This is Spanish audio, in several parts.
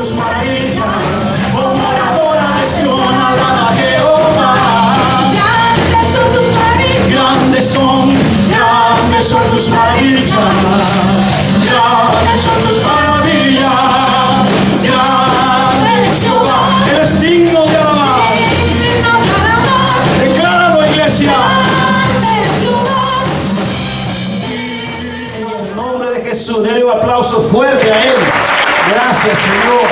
tus maravillas, oh moradora de Sion, alaba a Jehová. Grandes son tus maravillas, grandes son tus maravillas, grandes son tus maravillas, grandes Jehová. Él es digno de alabar. Decláralo, iglesia. En el nombre de Jesús, denle un aplauso fuerte a Él. Gracias, Señor.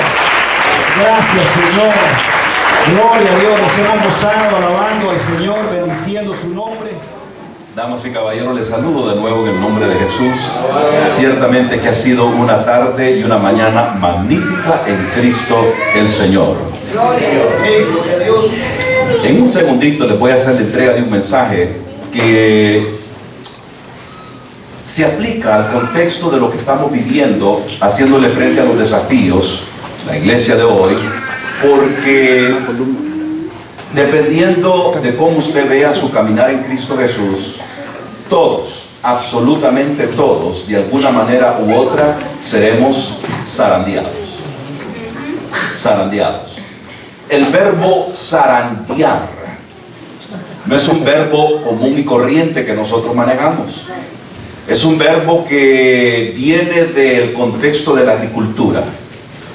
Gracias, Señor. Gloria a Dios. Nos hemos gozado alabando al Señor, bendiciendo su nombre. Damas y caballeros, les saludo de nuevo en el nombre de Jesús. Ciertamente que ha sido una tarde y una mañana magnífica en Cristo el Señor. En un segundito les voy a hacer la entrega de un mensaje que se aplica al contexto de lo que estamos viviendo, haciéndole frente a los desafíos, la iglesia de hoy, porque dependiendo de cómo usted vea su caminar en Cristo Jesús, todos, absolutamente todos, de alguna manera u otra, seremos zarandeados. Zarandeados. El verbo zarandear no es un verbo común y corriente que nosotros manejamos. Es un verbo que viene del contexto de la agricultura.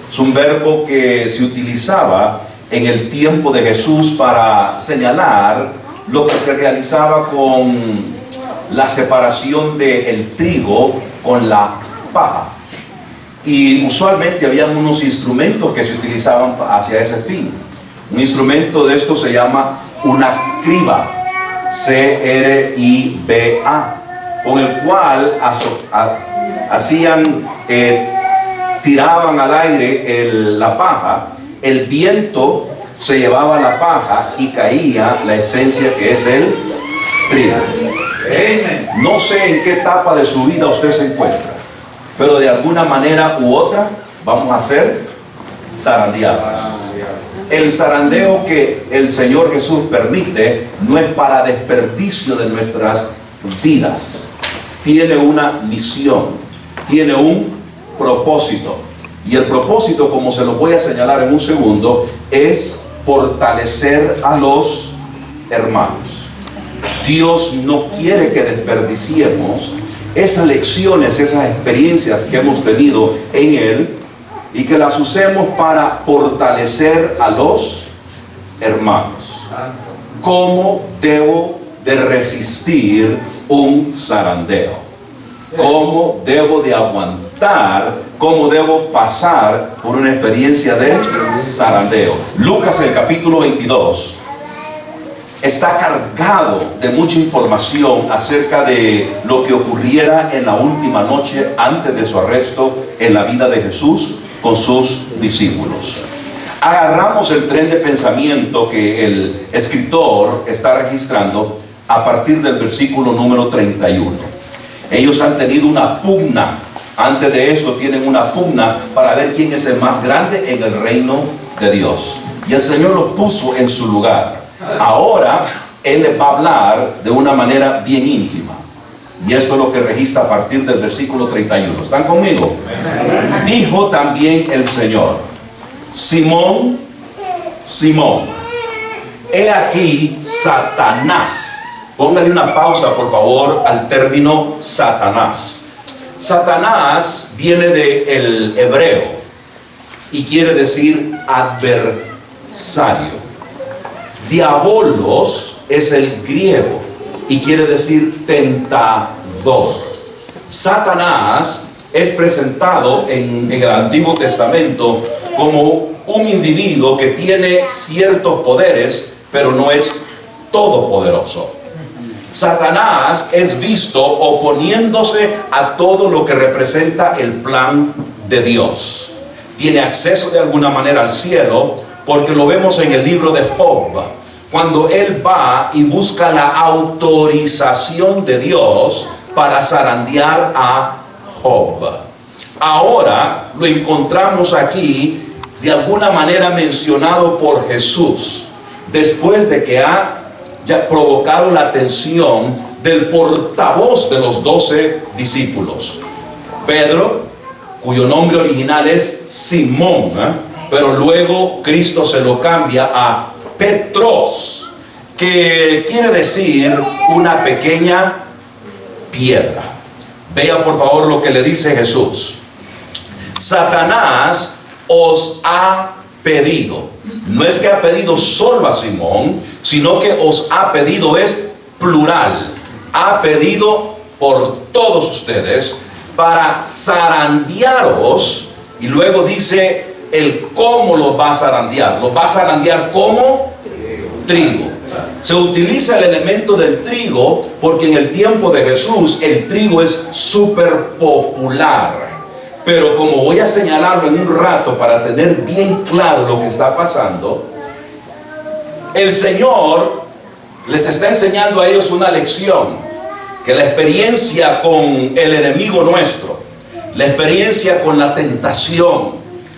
Es un verbo que se utilizaba en el tiempo de Jesús para señalar lo que se realizaba con la separación del trigo con la paja. Y usualmente habían unos instrumentos que se utilizaban hacia ese fin. Un instrumento de esto se llama una criba, C-R-I-B-A, con el cual tiraban al aire la paja, el viento se llevaba la paja y caía la esencia que es el trigo. No sé en qué etapa de su vida usted se encuentra, pero de alguna manera u otra vamos a ser zarandeados. El zarandeo que el Señor Jesús permite no es para desperdicio de nuestras vidas. Tiene una misión, tiene un propósito. Y el propósito, como se lo voy a señalar en un segundo, es fortalecer a los hermanos. Dios no quiere que desperdiciemos esas lecciones, esas experiencias que hemos tenido en Él, y que las usemos para fortalecer a los hermanos. ¿Cómo debo de resistir un zarandeo? ¿Cómo debo de aguantar? ¿Cómo debo pasar por una experiencia de zarandeo? Lucas, el capítulo 22, está cargado de mucha información acerca de lo que ocurriera en la última noche antes de su arresto en la vida de Jesús con sus discípulos. Agarramos el tren de pensamiento que el escritor está registrando a partir del versículo número 31. Ellos han tenido una pugna. Antes de eso tienen una pugna para ver quién es el más grande en el reino de Dios. Y el Señor los puso en su lugar. Ahora Él les va a hablar de una manera bien íntima. Y esto es lo que registra a partir del versículo 31. ¿Están conmigo? Dijo también el Señor: Simón, Simón, he aquí Satanás. Póngale una pausa, por favor, al término Satanás. Satanás viene del hebreo y quiere decir adversario. Diabolos es el griego y quiere decir tentador. Satanás es presentado en el Antiguo Testamento como un individuo que tiene ciertos poderes, pero no es todopoderoso. Satanás es visto oponiéndose a todo lo que representa el plan de Dios. Tiene acceso de alguna manera al cielo, porque lo vemos en el libro de Job, cuando él va y busca la autorización de Dios para zarandear a Job. Ahora lo encontramos aquí de alguna manera mencionado por Jesús, después de que ha ya provocado la atención del portavoz de los 12 discípulos, Pedro, cuyo nombre original es Simón, pero luego Cristo se lo cambia a Petros, que quiere decir una pequeña piedra. Vea por favor lo que le dice Jesús. Satanás os ha pedido. No es que ha pedido solo a Simón, sino que os ha pedido, es plural. Ha pedido por todos ustedes para zarandearos, y luego dice el cómo los va a zarandear. Los va a zarandear como trigo. Se utiliza el elemento del trigo porque en el tiempo de Jesús el trigo es súper popular. Pero como voy a señalarlo en un rato para tener bien claro lo que está pasando, el Señor les está enseñando a ellos una lección, que la experiencia con el enemigo nuestro, la experiencia con la tentación,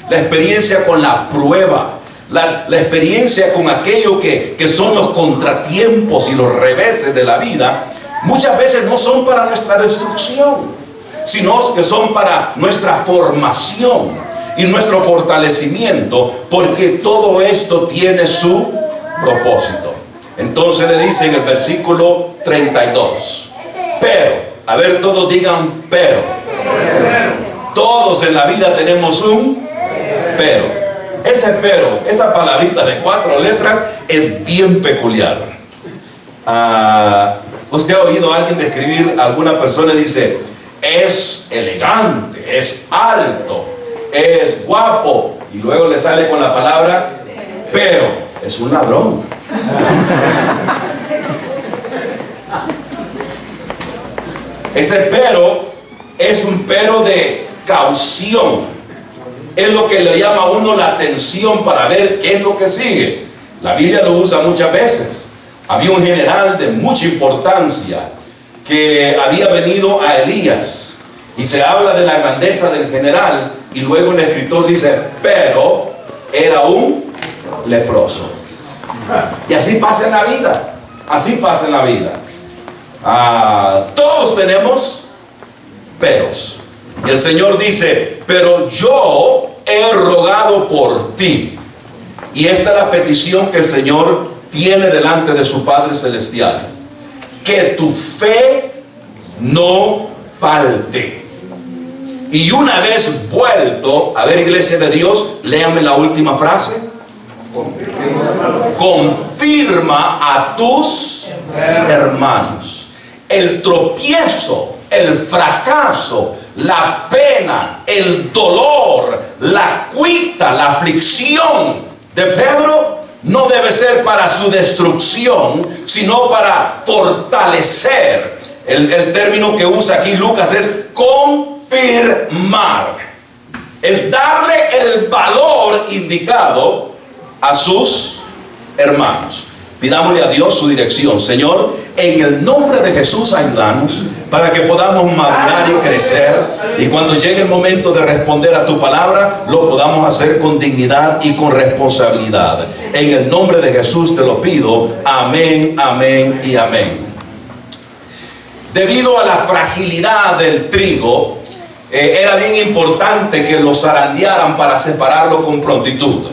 la experiencia con la prueba, la experiencia con aquello que son los contratiempos y los reveses de la vida, muchas veces no son para nuestra destrucción, sino que son para nuestra formación y nuestro fortalecimiento, porque todo esto tiene su propósito. Entonces le dice en el versículo 32, pero, a ver, todos digan pero. Todos en la vida tenemos un pero. Ese pero, esa palabrita de 4 letras es bien peculiar. ¿Usted ha oído a alguien describir a alguna persona y dice, es elegante, es alto, es guapo, y luego le sale con la palabra pero? Es un ladrón. Ese pero es un pero de caución. Es lo que le llama a uno la atención para ver qué es lo que sigue. La Biblia lo usa muchas veces. Había un general de mucha importancia que había venido a Elías, y se habla de la grandeza del general, y luego el escritor dice, pero era un leproso. Y así pasa en la vida. Así pasa en la vida. Todos tenemos peros. Y el Señor dice, pero yo he rogado por ti. Y esta es la petición que el Señor tiene delante de su Padre Celestial: que tu fe no falte. Y una vez vuelto, a ver, iglesia de Dios, léame la última frase. Confirma a tus hermanos. El tropiezo, el fracaso, la pena, el dolor, la cuita, la aflicción de Pedro no debe ser para su destrucción, sino para fortalecer. El término que usa aquí Lucas es confirmar. Es darle el valor indicado a sus hermanos. Pidámosle a Dios su dirección. Señor, en el nombre de Jesús, ayúdanos para que podamos madurar y crecer, y cuando llegue el momento de responder a tu palabra, lo podamos hacer con dignidad y con responsabilidad. En el nombre de Jesús te lo pido. Amén, amén y amén. Debido a la fragilidad del trigo, era bien importante que lo zarandearan para separarlo con prontitud.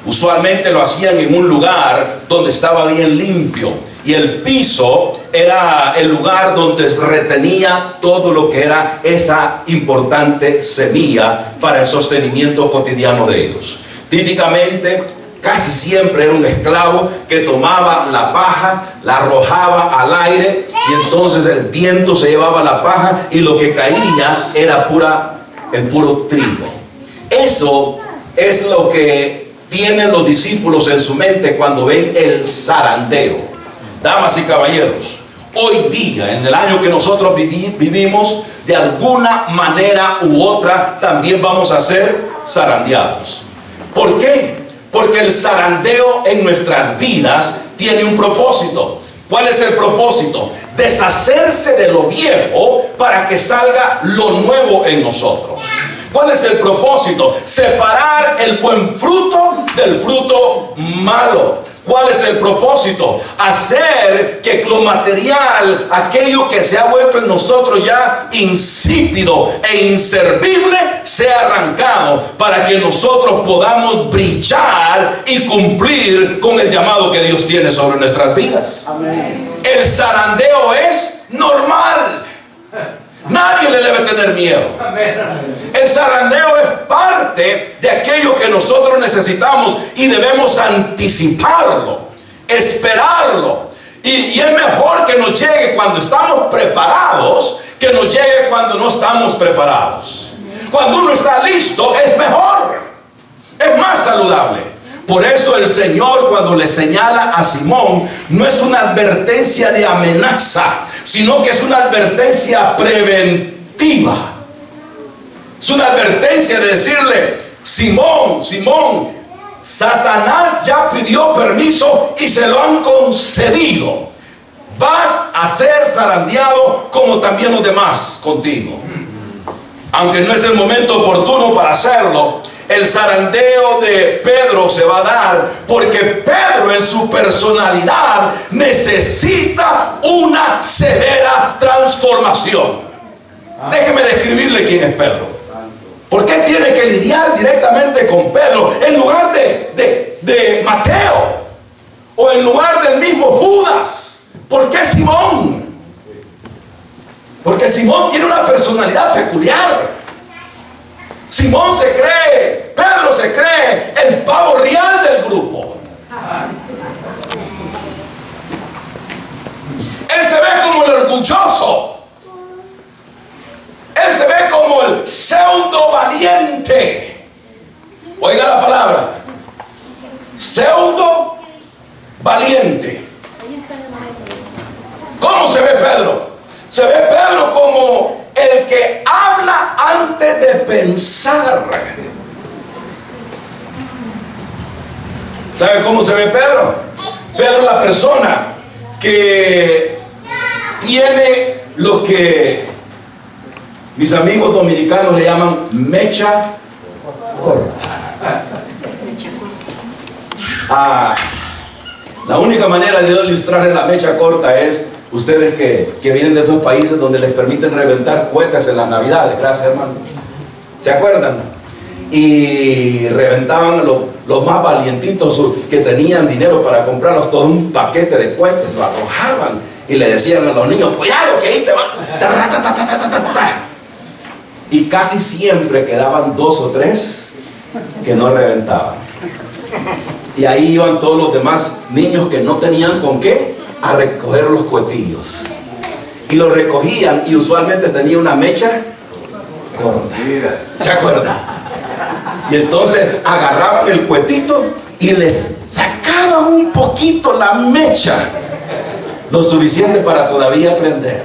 Usualmente lo hacían en un lugar donde estaba bien limpio, y el piso era el lugar donde se retenía todo lo que era esa importante semilla para el sostenimiento cotidiano de ellos. Típicamente, casi siempre era un esclavo que tomaba la paja, la arrojaba al aire, y entonces el viento se llevaba la paja y lo que caía era el puro trigo. Eso es lo que tienen los discípulos en su mente cuando ven el zarandeo. Damas y caballeros, hoy día, en el año que nosotros vivimos, de alguna manera u otra también vamos a ser zarandeados. ¿Por qué? Porque el zarandeo en nuestras vidas tiene un propósito. ¿Cuál es el propósito? Deshacerse de lo viejo para que salga lo nuevo en nosotros. ¿Cuál es el propósito? Separar el buen fruto del fruto malo. ¿Cuál es el propósito? Hacer que lo material, aquello que se ha vuelto en nosotros ya insípido e inservible, sea arrancado para que nosotros podamos brillar y cumplir con el llamado que Dios tiene sobre nuestras vidas. Amén. El zarandeo es normal. Nadie le debe tener miedo. El zarandeo es parte de aquello que nosotros necesitamos y debemos anticiparlo, esperarlo. Y es mejor que nos llegue cuando estamos preparados que nos llegue cuando no estamos preparados. Cuando uno está listo es mejor, es más saludable. Por eso el Señor, cuando le señala a Simón, no es una advertencia de amenaza, sino que es una advertencia preventiva. Es una advertencia de decirle: Simón, Simón, Satanás ya pidió permiso y se lo han concedido. Vas a ser zarandeado como también los demás contigo. Aunque no es el momento oportuno para hacerlo, el zarandeo de Pedro se va a dar porque Pedro en su personalidad necesita una severa transformación. Déjeme describirle quién es Pedro. ¿Por qué tiene que lidiar directamente con Pedro en lugar de Mateo o en lugar del mismo Judas? ¿Por qué Simón? Porque Simón tiene una personalidad peculiar. Simón se cree, Pedro se cree el pavo real del grupo. Él se ve como el orgulloso. Él se ve como el pseudo valiente. Oiga la palabra: pseudo valiente. ¿Cómo se ve Pedro? Se ve Pedro como el que habla antes de pensar. ¿Sabe cómo se ve Pedro? Pedro es la persona que tiene lo que mis amigos dominicanos le llaman mecha corta. La única manera de ilustrarle la mecha corta es ustedes que vienen de esos países donde les permiten reventar cohetes en las navidades. Gracias, hermano. ¿Se acuerdan? Y reventaban los más valientitos que tenían dinero para comprarlos todo un paquete de cohetes, lo arrojaban y le decían a los niños: cuidado que ahí te van. Y casi siempre quedaban 2 o 3 que no reventaban. Y ahí iban todos los demás niños que no tenían con qué a recoger los cohetillos. Y los recogían y usualmente tenía una mecha corta. ¿Se acuerdan? Y entonces agarraban el cohetito y les sacaban un poquito la mecha, lo suficiente para todavía prender.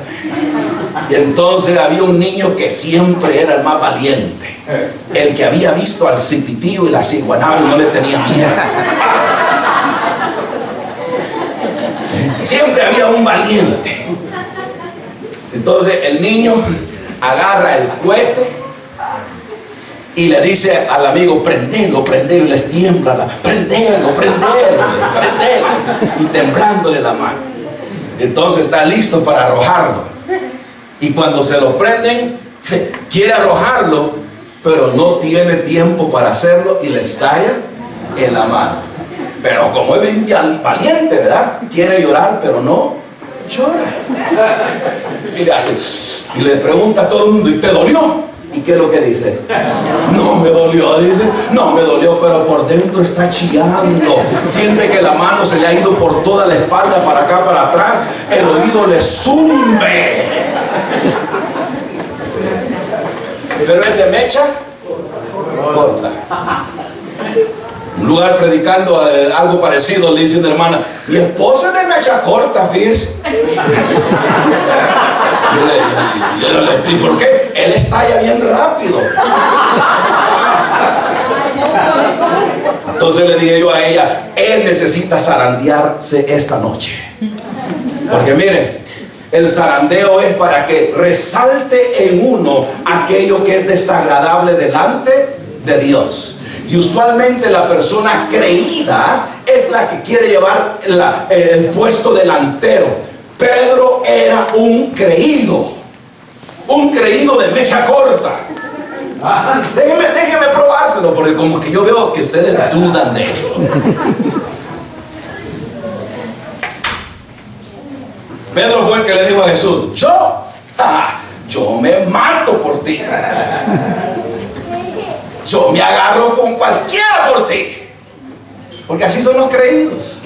Y entonces había un niño que siempre era el más valiente, el que había visto al cipitío y la ciguanaba y no le tenía miedo. Siempre había un valiente. Entonces el niño agarra el cohete y le dice al amigo: prendelo, prendelo. Y les tiembla, prendelo, prendelo, prendelo. Y temblándole la mano. Entonces está listo para arrojarlo. Y cuando se lo prenden, quiere arrojarlo, pero no tiene tiempo para hacerlo y le estalla en la mano. Pero como es bien valiente, ¿verdad? Quiere llorar, pero no llora. Y le hace, y le pregunta a todo el mundo: ¿y te dolió? ¿Y qué es lo que dice? No me dolió, dice. No me dolió, pero por dentro está chillando. Siente que la mano se le ha ido por toda la espalda, para acá, para atrás. El oído le zumbe. Pero es de mecha corta. Un lugar predicando algo parecido, le dice una hermana: mi esposo es de mecha corta, fíjese. Yo le explico por qué. Él estalla bien rápido. Entonces le dije yo a ella: él necesita zarandearse esta noche. Porque mire, el zarandeo es para que resalte en uno aquello que es desagradable delante de Dios. Y usualmente la persona creída es la que quiere llevar el puesto delantero. Pedro era un creído de mecha corta. Déjeme probárselo, porque como que yo veo que ustedes dudan de eso. Pedro fue el que le dijo a Jesús: yo me mato por ti. Yo me agarro con cualquiera por ti. Porque así son los creídos.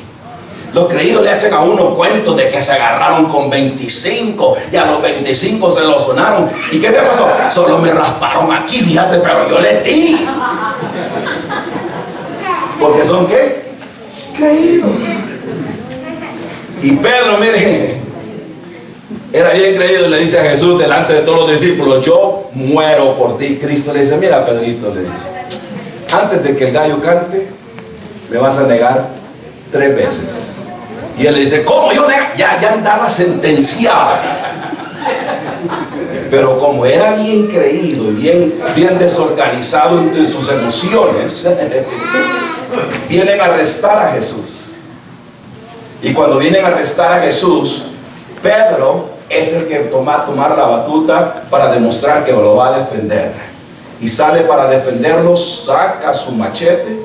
Los creídos le hacen a uno cuentos de que se agarraron con 25 y a los 25 se lo sonaron. ¿Y qué te pasó? Solo me rasparon aquí, fíjate, pero yo le di. Porque son ¿qué? Creídos. Y Pedro, mire, era bien creído y le dice a Jesús delante de todos los discípulos: yo muero por ti. Cristo le dice: mira, Pedrito, le dice, antes de que el gallo cante, me vas a negar 3 veces. Y él le dice: ¿cómo? Yo ya andaba sentenciado. Pero como era bien creído y bien desorganizado entre sus emociones, vienen a arrestar a Jesús. Y cuando vienen a arrestar a Jesús, Pedro es el que tomar la batuta para demostrar que lo va a defender. Y sale para defenderlo, saca su machete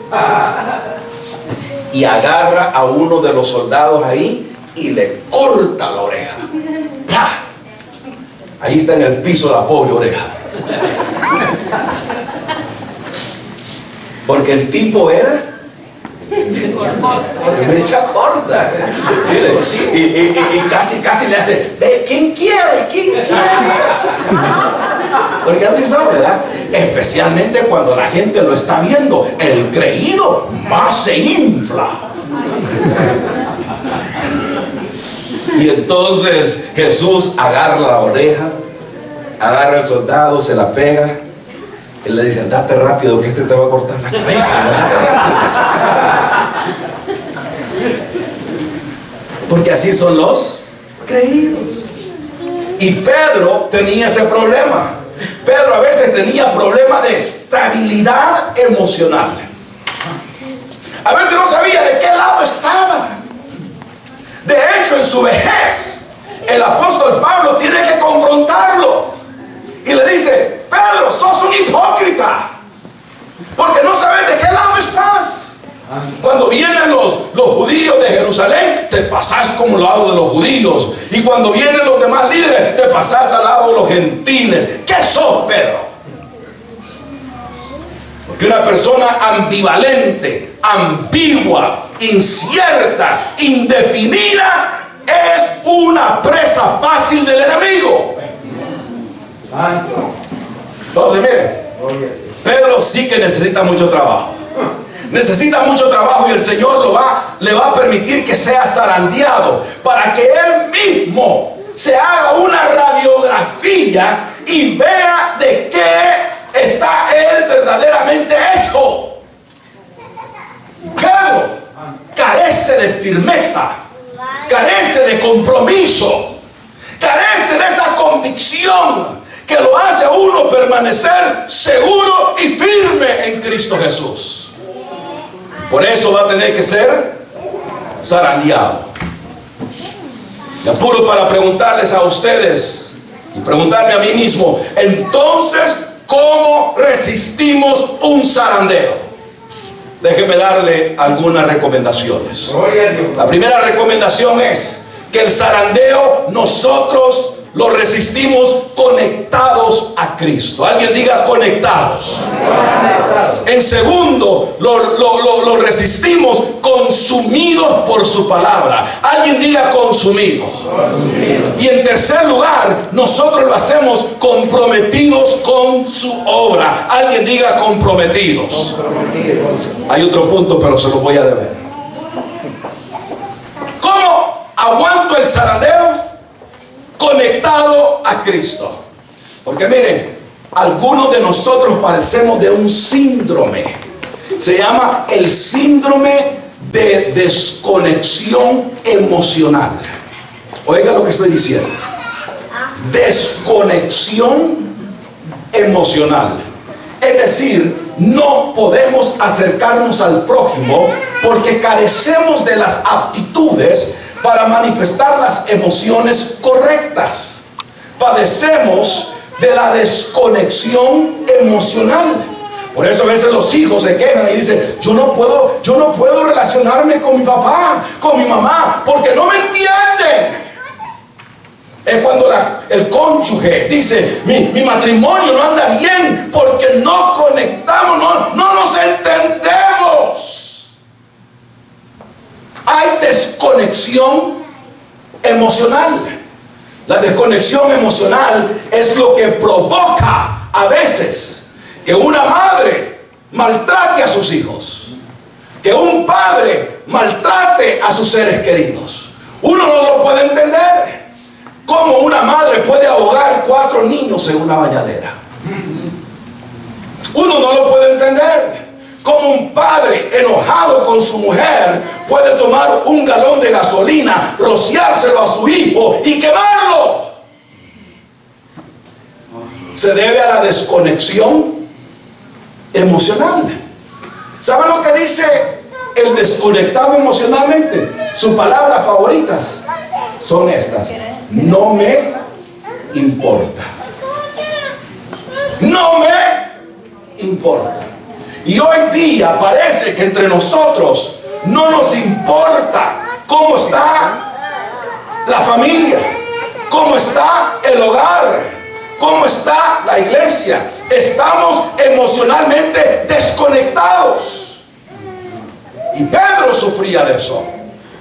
y agarra a uno de los soldados ahí y le corta la oreja. ¡Pah! Ahí está en el piso la pobre oreja. Porque el tipo era mecha corta. Mire, y casi le hace: ve, ¿quién quiere? Porque así son, ¿verdad? Especialmente cuando la gente lo está viendo, el creído más se infla. Y entonces Jesús agarra la oreja, agarra al soldado, se la pega. Él le dice: andate rápido, que este te va a cortar la cabeza. Andate rápido. Porque así son los creídos. Y Pedro tenía ese problema. Pedro a veces tenía problemas de estabilidad emocional. A veces no sabía de qué lado estaba. De hecho, en su vejez, el apóstol Pablo tiene que confrontarlo. Y le dice: Pedro, sos un hipócrita, porque no sabes de qué lado estás. Cuando vienen los judíos de Jerusalén, te pasás como al lado de los judíos. Y cuando vienen los demás líderes, te pasás al lado de los gentiles. ¿Qué sos, Pedro? Porque una persona ambivalente, ambigua, incierta, indefinida, es una presa fácil del enemigo. Entonces, mire, Pedro sí que necesita mucho trabajo. Necesita mucho trabajo, y el Señor le va a permitir que sea zarandeado para que él mismo se haga una radiografía y vea de qué está él verdaderamente hecho. Pedro carece de firmeza, carece de compromiso, carece de esa convicción que lo hace a uno permanecer seguro y firme en Cristo Jesús. Por eso va a tener que ser zarandeado. Me apuro para preguntarles a ustedes y preguntarme a mí mismo: entonces, ¿cómo resistimos un zarandeo? Déjeme darle algunas recomendaciones. La primera recomendación es que el zarandeo nosotros lo resistimos conectados a Cristo. Alguien diga: conectados. En segundo, lo resistimos consumidos por su palabra. Alguien diga: consumidos. Y en tercer lugar, nosotros lo hacemos comprometidos con su obra. Alguien diga: comprometidos. Hay otro punto, pero se lo voy a deber. ¿Cómo aguanto el zarandeo? Conectado a Cristo. Porque miren, algunos de nosotros padecemos de un síndrome. Se llama el síndrome de desconexión emocional. Oiga lo que estoy diciendo: desconexión emocional. Es decir, no podemos acercarnos al prójimo porque carecemos de las aptitudes para manifestar las emociones correctas. Padecemos de la desconexión emocional. Por eso a veces los hijos se quejan y dicen, yo no puedo relacionarme con mi papá, con mi mamá, porque no me entienden. Es cuando el cónyuge dice, mi matrimonio no anda bien porque no conectamos, no nos entendemos. Hay desconexión emocional. La desconexión emocional es lo que provoca a veces que una madre maltrate a sus hijos, que un padre maltrate a sus seres queridos. Uno no lo puede entender. ¿Cómo una madre puede ahogar 4 niños en una bañadera? Uno no lo puede entender. ¿Cómo un padre enojado con su mujer puede tomar un galón de gasolina, rociárselo a su hijo y quemarlo? Se debe a la desconexión emocional. ¿Saben lo que dice el desconectado emocionalmente? Sus palabras favoritas son estas: no me importa. No me importa. Y hoy día parece que entre nosotros no nos importa cómo está la familia, cómo está el hogar, cómo está la iglesia. Estamos emocionalmente desconectados. Y Pedro sufría de eso.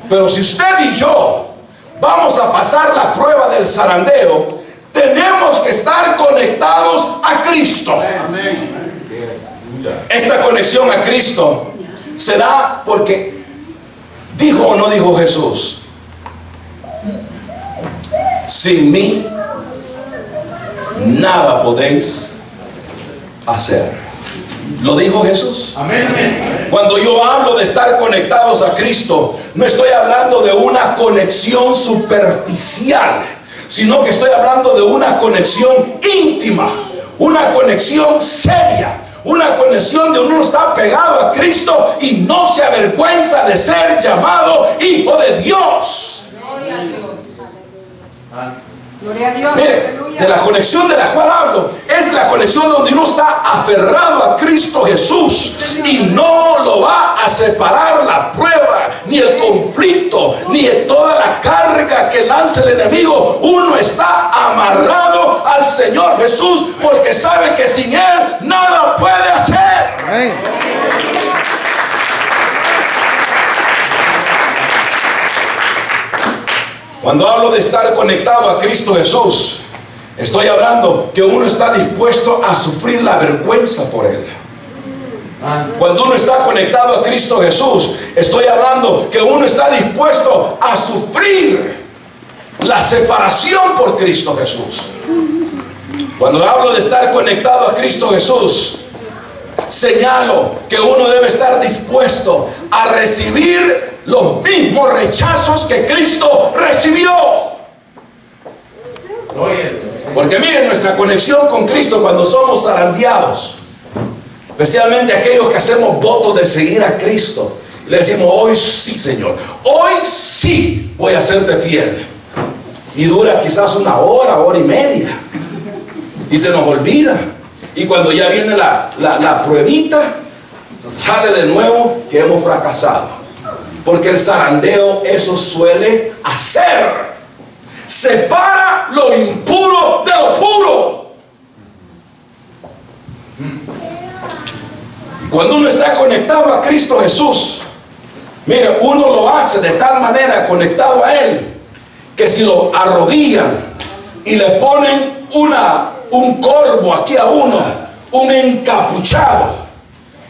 Pero si usted y yo vamos a pasar la prueba del zarandeo, tenemos que estar conectados a Cristo. Esta conexión a Cristo se da porque dijo o no dijo Jesús: sin mí nada podéis hacer. ¿Lo dijo Jesús? Amén. Cuando yo hablo de estar conectados a Cristo, no estoy hablando de una conexión superficial, sino que estoy hablando de una conexión íntima, una conexión seria, una conexión de uno está pegado a Cristo y no se avergüenza de ser llamado hijo de Dios. Gloria a Dios. Gloria a Dios. Mire, de la conexión de la cual hablo es la conexión donde uno está aferrado a Cristo Jesús y no lo va a separar la prueba, ni el conflicto, ni toda la carga que lanza el enemigo. Uno está amarrado al Señor Jesús porque sabe que sin Él nada puede hacer. Amén. Cuando hablo de estar conectado a Cristo Jesús, estoy hablando que uno está dispuesto a sufrir la vergüenza por Él. Cuando uno está conectado a Cristo Jesús, estoy hablando que uno está dispuesto a sufrir la separación por Cristo Jesús. Cuando hablo de estar conectado a Cristo Jesús, señalo que uno debe estar dispuesto a recibir los mismos rechazos que Cristo recibió. Porque miren, nuestra conexión con Cristo cuando somos zarandeados, especialmente aquellos que hacemos votos de seguir a Cristo, le decimos: hoy sí, Señor, hoy sí voy a serte fiel. Y dura quizás una hora, hora y media, y se nos olvida. Y cuando ya viene la pruebita, sale de nuevo que hemos fracasado. Porque el zarandeo eso suele hacer. Separa lo impuro de lo puro. Cuando uno está conectado a Cristo Jesús, mire, uno lo hace de tal manera conectado a Él, que si lo arrodillan y le ponen un corvo aquí a uno, un encapuchado,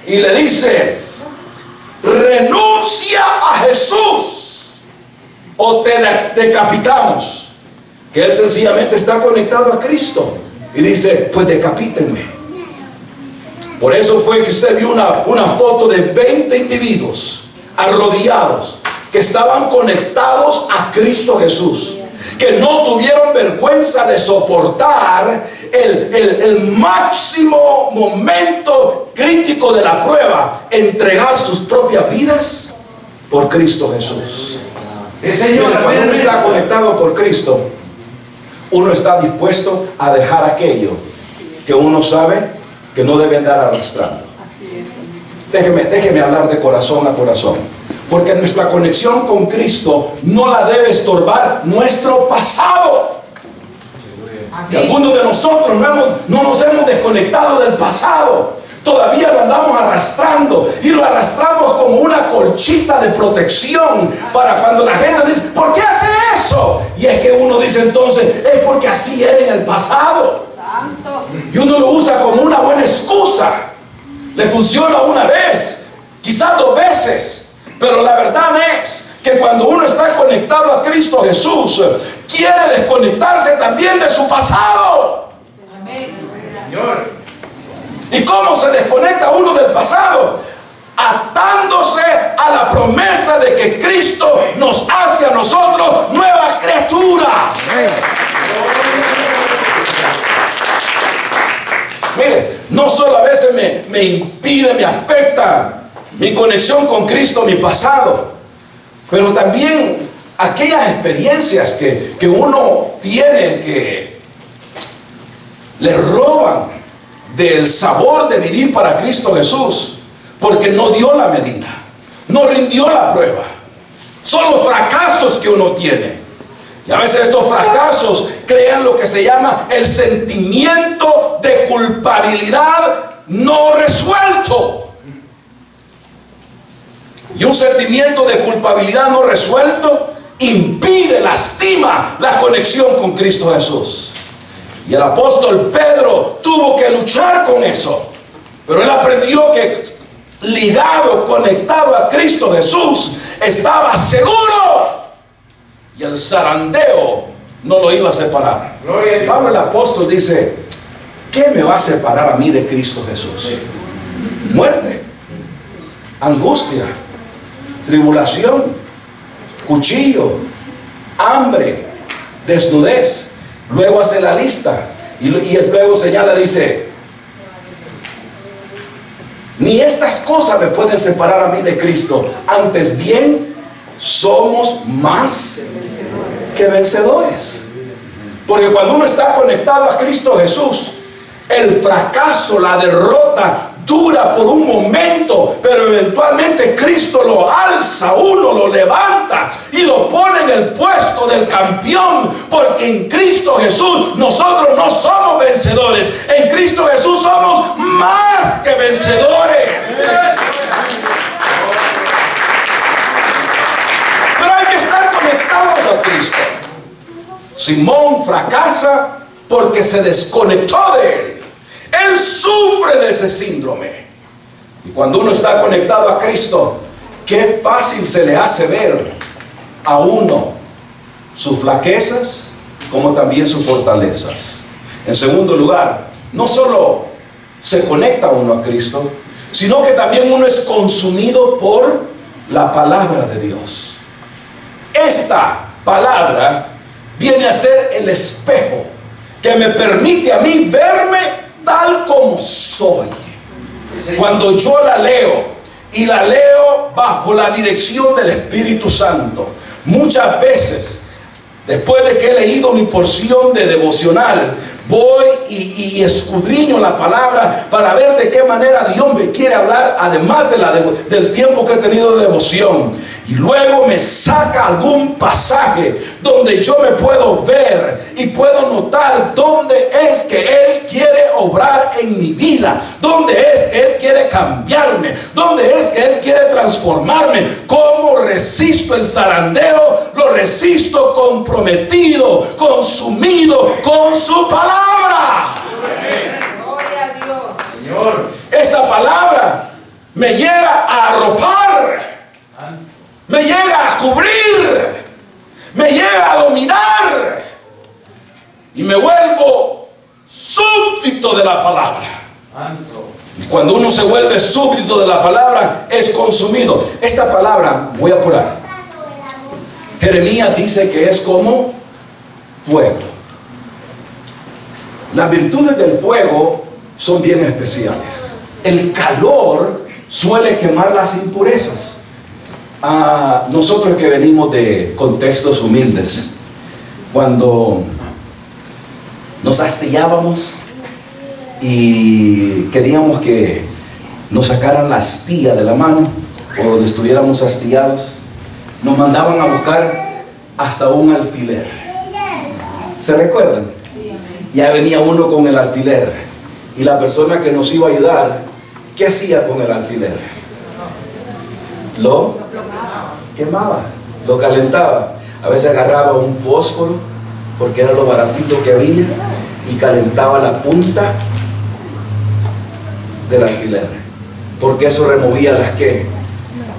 y le dice: renuncia a Jesús o te decapitamos, que él sencillamente está conectado a Cristo y dice: pues decapítenme. Por eso fue que usted vio una foto de 20 individuos arrodillados que estaban conectados a Cristo Jesús, que no tuvieron vergüenza de soportar el máximo momento crítico de la prueba, entregar sus propias vidas por Cristo Jesús. Sí, Señor. Mira, cuando uno está conectado por Cristo, uno está dispuesto a dejar aquello que uno sabe que no debe andar arrastrando. Déjeme hablar de corazón a corazón, porque nuestra conexión con Cristo no la debe estorbar nuestro pasado. Y algunos de nosotros no nos hemos desconectado del pasado. Todavía lo andamos arrastrando, y lo arrastramos como una colchita de protección para cuando la gente dice, ¿por qué hace eso? Y es que uno dice entonces, es porque así era en el pasado. Y uno lo usa como una buena excusa. Le funciona una vez, quizás 2 veces, pero la verdad es que cuando uno está conectado a Cristo Jesús, quiere desconectarse también de su pasado. Señor. ¿Y cómo se desconecta uno del pasado? Atándose a la promesa de que Cristo nos hace a nosotros nuevas criaturas. Mire, no solo a veces me impide, me afecta mi conexión con Cristo, mi pasado, pero también aquellas experiencias que uno tiene que le roban del sabor de vivir para Cristo Jesús, porque no dio la medida, no rindió la prueba. Son los fracasos que uno tiene, y a veces estos fracasos crean lo que se llama el sentimiento de culpabilidad no resuelto. Y un sentimiento de culpabilidad no resuelto impide, lastima la conexión con Cristo Jesús. Y el apóstol Pedro tuvo que luchar con eso, pero él aprendió que ligado, conectado a Cristo Jesús, estaba seguro, y el zarandeo no lo iba a separar. Pablo el apóstol dice, ¿qué me va a separar a mí de Cristo Jesús? Muerte, angustia, tribulación, cuchillo, hambre, desnudez. Luego hace la lista y luego señala, dice, ni estas cosas me pueden separar a mí de Cristo, antes bien somos más que vencedores. Porque cuando uno está conectado a Cristo Jesús, el fracaso, la derrota dura por un momento, pero eventualmente Cristo lo alza, uno lo levanta y lo pone en el puesto del campeón, porque en Cristo Jesús nosotros no somos vencedores, en Cristo Jesús somos más que vencedores. Pero hay que estar conectados a Cristo. Simón fracasa porque se desconectó de él. Él sufre de ese síndrome. Y cuando uno está conectado a Cristo, qué fácil se le hace ver a uno sus flaquezas como también sus fortalezas. En segundo lugar, no solo se conecta uno a Cristo, sino que también uno es consumido por la palabra de Dios. Esta palabra viene a ser el espejo que me permite a mí verme tal como soy. Cuando yo la leo, y la leo bajo la dirección del Espíritu Santo, muchas veces, después de que he leído mi porción de devocional, voy y escudriño la palabra para ver de qué manera Dios me quiere hablar, además del tiempo que he tenido de devoción. Y luego me saca algún pasaje donde yo me puedo ver y puedo notar dónde es que Él quiere obrar en mi vida, dónde es que Él quiere cambiarme, dónde es que Él quiere transformarme. ¿Cómo resisto el zarandeo? Lo resisto comprometido, consumido con su palabra. Gloria a Dios. Señor. Esta palabra me llega a arropar, me llega a cubrir, me llega a dominar, y me vuelvo súbdito de la palabra. Y cuando uno se vuelve súbdito de la palabra, es consumido. Esta palabra, voy a apurar, Jeremías dice que es como fuego. Las virtudes del fuego son bien especiales. El calor suele quemar las impurezas. Nosotros que venimos de contextos humildes, cuando nos astillábamos y queríamos que nos sacaran la astilla de la mano, o donde estuviéramos astillados, nos mandaban a buscar hasta un alfiler. ¿Se recuerdan? Ya venía uno con el alfiler, y la persona que nos iba a ayudar, ¿qué hacía con el alfiler? Lo quemaba, lo calentaba. A veces agarraba un fósforo, porque era lo baratito que había, y calentaba la punta del alfiler, porque eso removía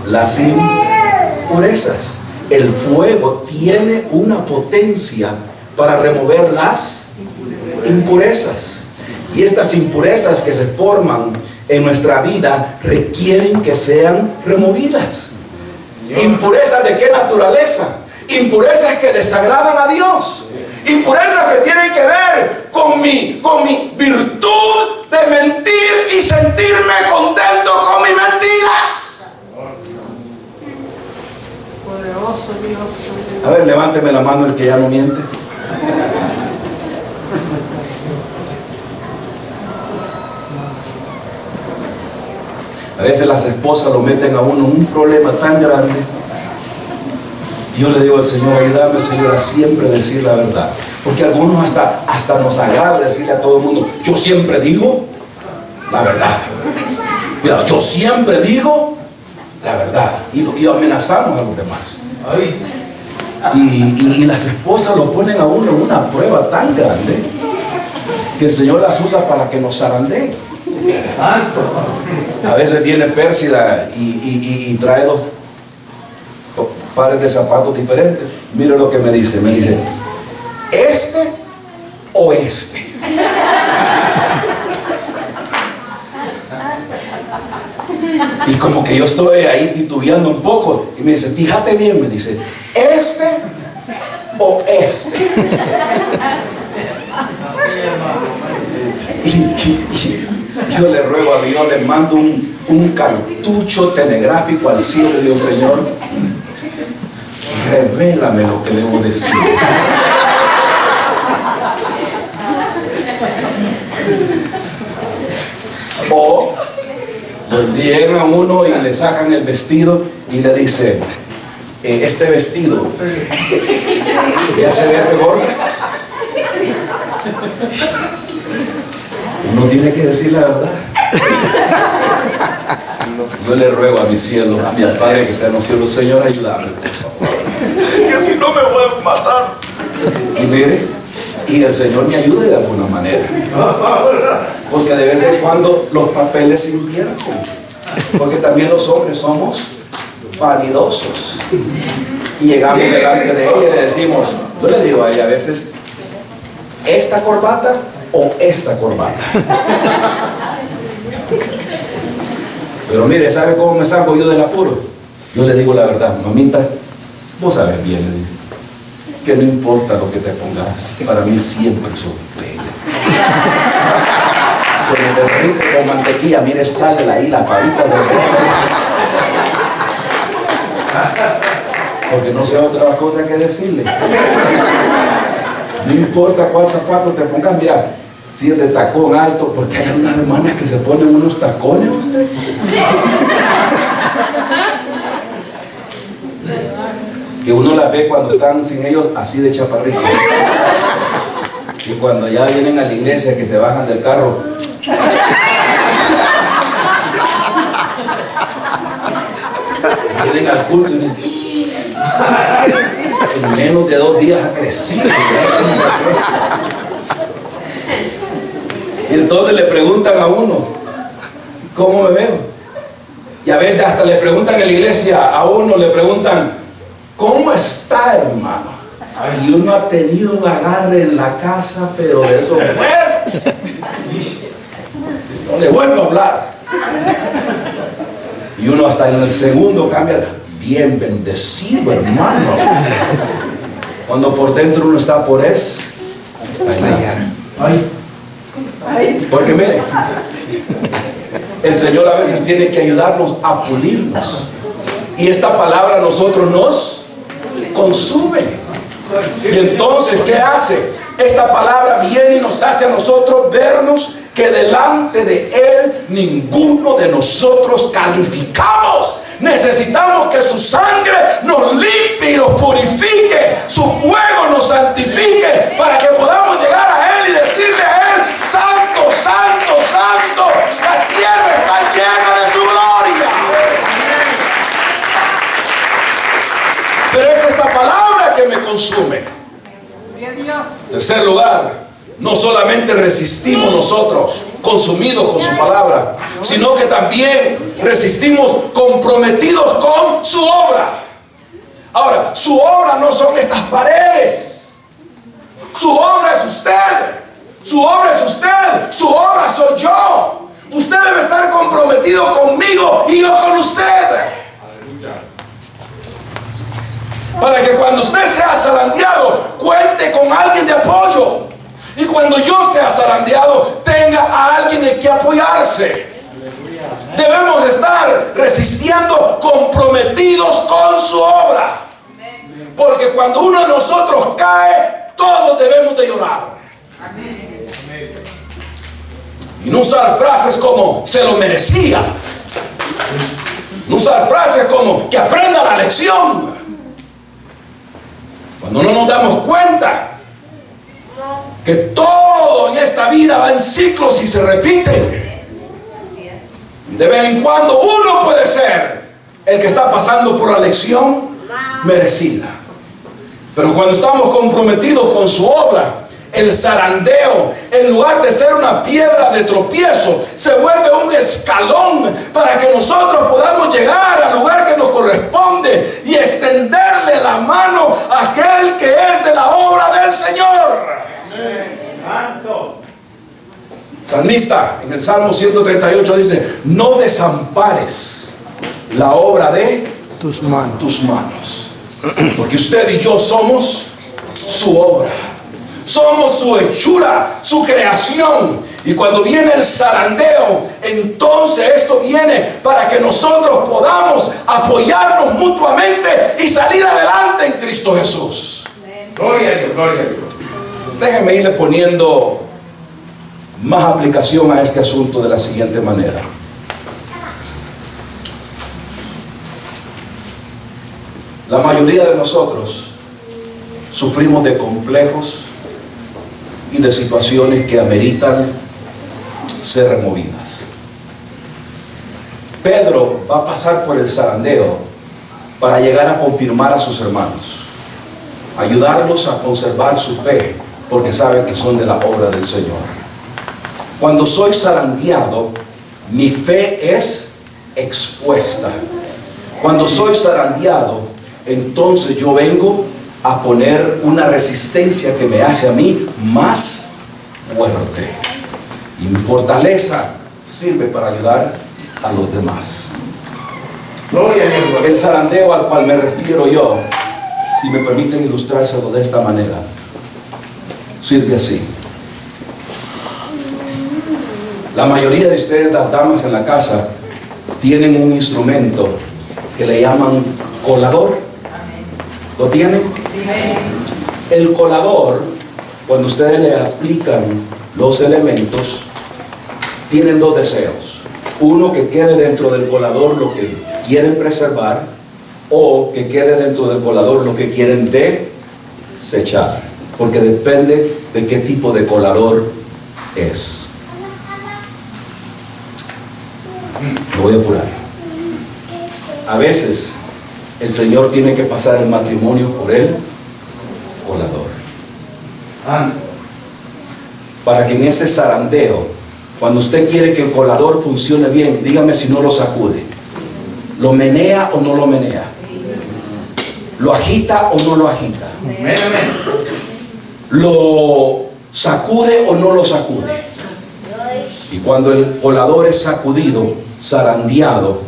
las impurezas. El fuego tiene una potencia para remover las impurezas, y estas impurezas que se forman en nuestra vida requieren que sean removidas. ¿Impurezas de qué naturaleza? Impurezas que desagradan a Dios, impurezas que tienen que ver con mi virtud de mentir y sentirme contento con mis mentiras. Poderoso Dios. A ver, levánteme la mano el que ya no miente. A veces las esposas lo meten a uno en un problema tan grande. Yo le digo al Señor, ayúdame, Señor, a siempre decir la verdad. Porque algunos hasta nos agarra decirle a todo el mundo, yo siempre digo la verdad. Mira, yo siempre digo la verdad. Y amenazamos a los demás. Y las esposas lo ponen a uno en una prueba tan grande que el Señor las usa para que nos zarandeen. A veces viene Pérsida y trae dos pares de zapatos diferentes. Mire lo que me dice. Me dice, ¿este o este? Y como que yo estoy ahí titubeando un poco. Y me dice, fíjate bien, me dice, ¿este o este? Y yo le ruego a Dios, le mando un cartucho telegráfico al cielo y digo, Señor, revélame lo que debo decir. O llegan a uno y le sacan el vestido y le dice, este vestido ya se ve mejor. Uno tiene que decir la verdad. Yo le ruego a mi cielo, a mi Padre que está en los cielos, Señor, ayúdame, por favor, que si no me voy a matar. Y mire, y el Señor me ayude de alguna manera, porque de vez en cuando los papeles se invierten, porque también los hombres somos vanidosos, y llegamos delante de ella y le decimos, yo le digo a ella a veces, esta corbata o esta corbata. Pero mire, ¿sabe cómo me saco yo del apuro? Yo le digo la verdad, mamita, vos sabes bien, le digo, que no importa lo que te pongas, para mí siempre sos bella. Se me derrite con mantequilla, mire, sale ahí la pavita de porque no sé otra cosa que decirle. No importa cuál zapato te pongas, mira, si es de tacón alto, porque hay unas hermanas que se ponen unos tacones, usted. Que uno las ve cuando están sin ellos así de chaparritos. Y cuando ya vienen a la iglesia, que se bajan del carro. Vienen al culto y dicen, en menos de 2 días ha crecido. Y entonces le preguntan a uno, ¿cómo me veo? Y a veces hasta le preguntan en la iglesia, a uno le preguntan, ¿cómo está, hermano? Y uno ha tenido un agarre en la casa, pero de eso fuerte. No le vuelvo a hablar. Y uno hasta en el segundo cambia, bien bendecido, hermano. Cuando por dentro uno está por eso. Ay. Porque mire, el Señor a veces tiene que ayudarnos a pulirnos. Y esta palabra a nosotros nos consume. Y entonces, ¿qué hace? Esta palabra viene y nos hace a nosotros vernos que delante de Él ninguno de nosotros calificamos. Necesitamos que su sangre nos limpie y nos purifique, su fuego nos santifique, para que podamos llegar a Él y decirle a Él: Santo, Santo, Santo, la tierra está llena de tu gloria. Pero es esta palabra que me consume. En tercer lugar, no solamente resistimos nosotros consumidos con su palabra, sino que también resistimos comprometidos con su obra. Ahora, su obra no son estas paredes. Su obra es usted. Su obra es usted. Su obra soy yo. Usted debe estar comprometido conmigo y yo con usted. Para que cuando usted sea zarandeado, cuente con alguien de apoyo. Y cuando yo sea zarandeado, tenga a alguien de que apoyarse. Debemos de estar resistiendo comprometidos con su obra. Porque cuando uno de nosotros cae, todos debemos de llorar. Y no usar frases como "se lo merecía". No usar frases como "que aprenda la lección". Cuando no nos damos cuenta que todo en esta vida va en ciclos y se repite, de vez en cuando uno puede ser el que está pasando por la lección merecida. Pero cuando estamos comprometidos con su obra, el zarandeo, en lugar de ser una piedra de tropiezo, se vuelve un escalón para que nosotros podamos llegar al lugar que nos corresponde y extenderle la mano a aquel que es de la obra del Señor. Salmista en el Salmo 138 dice: no desampares la obra de tus manos. Porque usted y yo somos su obra. Somos su hechura, su creación. Y cuando viene el zarandeo, entonces esto viene para que nosotros podamos apoyarnos mutuamente y salir adelante en Cristo Jesús. Gloria a Dios, gloria a Dios. Déjenme irle poniendo más aplicación a este asunto de la siguiente manera. La mayoría de nosotros sufrimos de complejos y de situaciones que ameritan ser removidas. Pedro va a pasar por el zarandeo para llegar a confirmar a sus hermanos, ayudarlos a conservar su fe, porque saben que son de la obra del Señor. Cuando soy zarandeado, mi fe es expuesta. Cuando soy zarandeado, entonces yo vengo a poner una resistencia que me hace a mí más fuerte. Y mi fortaleza sirve para ayudar a los demás. Gloria a Dios. El zarandeo al cual me refiero yo, si me permiten ilustrárselo de esta manera, sirve así. La mayoría de ustedes, las damas en la casa, tienen un instrumento que le llaman colador. ¿Lo tienen? El colador, cuando ustedes le aplican los elementos, tienen dos deseos. Uno, que quede dentro del colador lo que quieren preservar, o que quede dentro del colador lo que quieren desechar, porque depende de qué tipo de colador es. Lo voy a apurar. A veces el Señor tiene que pasar el matrimonio por el colador, para que en ese zarandeo, cuando usted quiere que el colador funcione bien, dígame si no lo sacude. ¿Lo menea o no lo menea? ¿Lo agita o no lo agita? ¿Lo sacude o no lo sacude? Y cuando el colador es sacudido, zarandeado,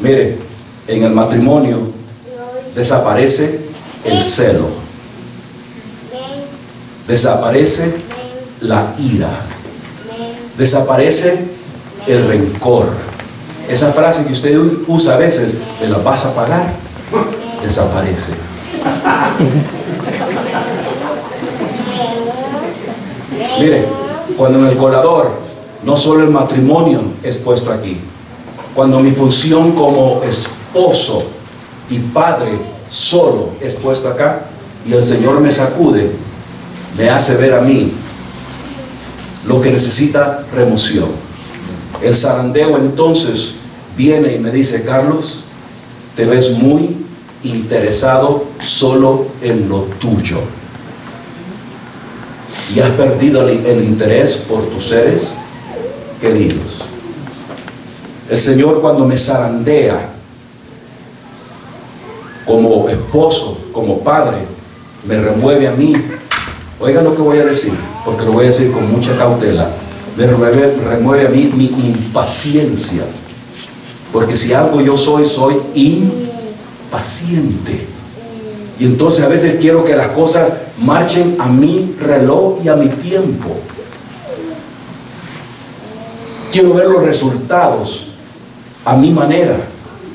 mire, en el matrimonio desaparece el celo, desaparece la ira, Desaparece el rencor. Esa frase que usted usa a veces, ¿me la vas a pagar? Desaparece. Mire, cuando en el colador, no solo el matrimonio es puesto aquí, cuando mi función como esposo y padre solo es puesto acá, y el Señor me sacude, me hace ver a mí lo que necesita remoción. El zarandeo entonces viene y me dice: Carlos, te ves muy interesado solo en lo tuyo y has perdido el interés por tus seres queridos. El Señor, cuando me zarandea como esposo, como padre, me remueve a mí. Oiga lo que voy a decir, porque lo voy a decir con mucha cautela. Me remueve a mí mi impaciencia, porque si algo yo soy impaciente. Y entonces a veces quiero que las cosas marchen a mi reloj y a mi tiempo. Quiero ver los resultados a mi manera.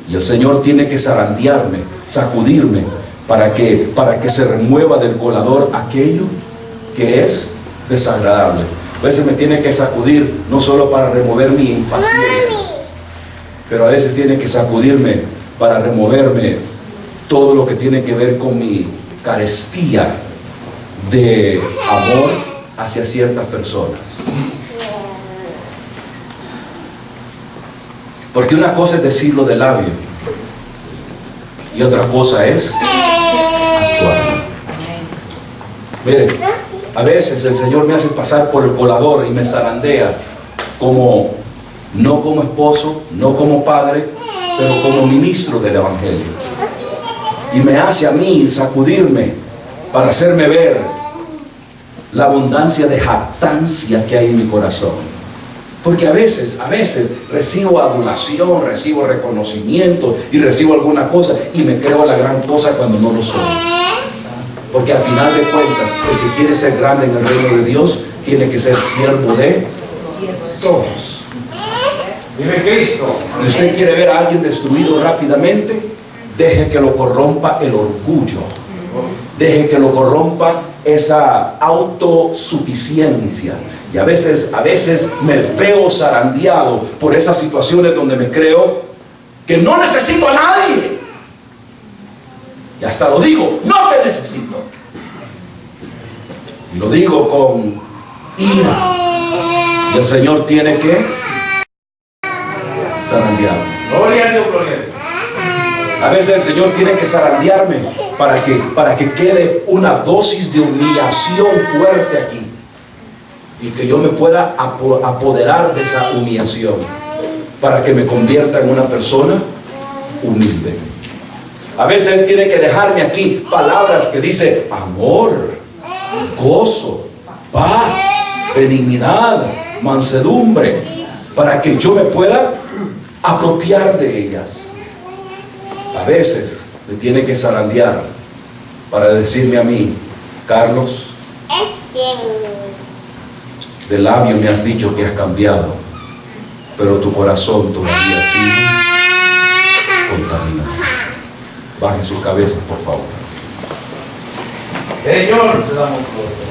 Y el Señor tiene que zarandearme, sacudirme, para que se remueva del colador aquello que es desagradable. A veces me tiene que sacudir no solo para remover mi impaciencia, pero a veces tiene que sacudirme para removerme todo lo que tiene que ver con mi carestía de amor hacia ciertas personas. Porque una cosa es decirlo de labio y otra cosa es actuar. Mire, a veces el Señor me hace pasar por el colador y me zarandea no como esposo, no como padre, pero como ministro del Evangelio. Y me hace a mí sacudirme para hacerme ver la abundancia de jactancia que hay en mi corazón. Porque a veces recibo adulación, recibo reconocimiento y recibo alguna cosa y me creo la gran cosa cuando no lo soy. Porque al final de cuentas, el que quiere ser grande en el reino de Dios tiene que ser siervo de todos. Vive Cristo. Y usted quiere ver a alguien destruido rápidamente, deje que lo corrompa el orgullo. Deje que lo corrompa esa autosuficiencia. Y a veces me veo zarandeado por esas situaciones donde me creo que no necesito a nadie. Y hasta lo digo, no te necesito. Y lo digo con ira. Y el Señor tiene que zarandearme. Gloria a Dios, gloria a Dios. A veces el Señor tiene que zarandearme para que quede una dosis de humillación fuerte aquí. Y que yo me pueda apoderar de esa humillación para que me convierta en una persona humilde. A veces Él tiene que dejarme aquí palabras que dice amor, gozo, paz, benignidad, mansedumbre, para que yo me pueda apropiar de ellas. A veces me tiene que zarandear para decirme a mí: Carlos, de labio me has dicho que has cambiado, pero tu corazón todavía sigue contaminado. Bajen sus cabezas, por favor. Señor, te damos gloria.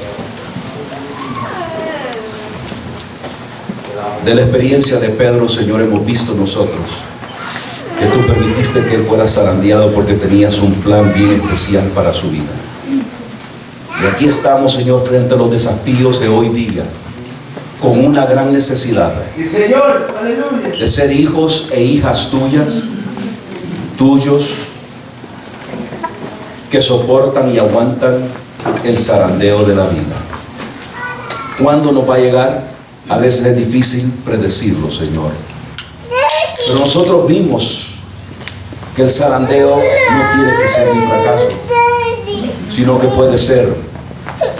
De la experiencia de Pedro, Señor, hemos visto nosotros que tú permitiste que él fuera zarandeado porque tenías un plan bien especial para su vida. Y aquí estamos, Señor, frente a los desafíos de hoy día, con una gran necesidad Sí, Señor, aleluya. de ser hijos e hijas tuyos, que soportan y aguantan el zarandeo de la vida. ¿Cuándo nos va a llegar? A veces es difícil predecirlo, Señor. Pero nosotros vimos que el zarandeo no tiene que ser un fracaso, sino que puede ser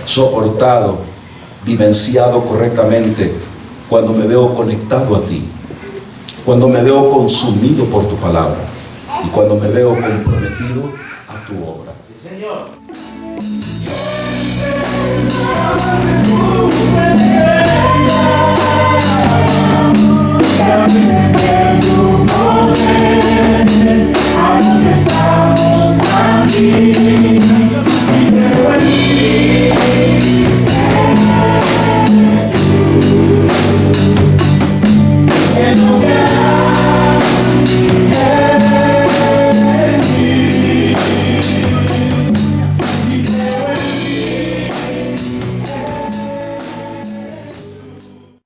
soportado, vivenciado correctamente cuando me veo conectado a ti, cuando me veo consumido por tu palabra y cuando me veo comprometido a tu obra. Sí, Señor. Tu presencia grande es tu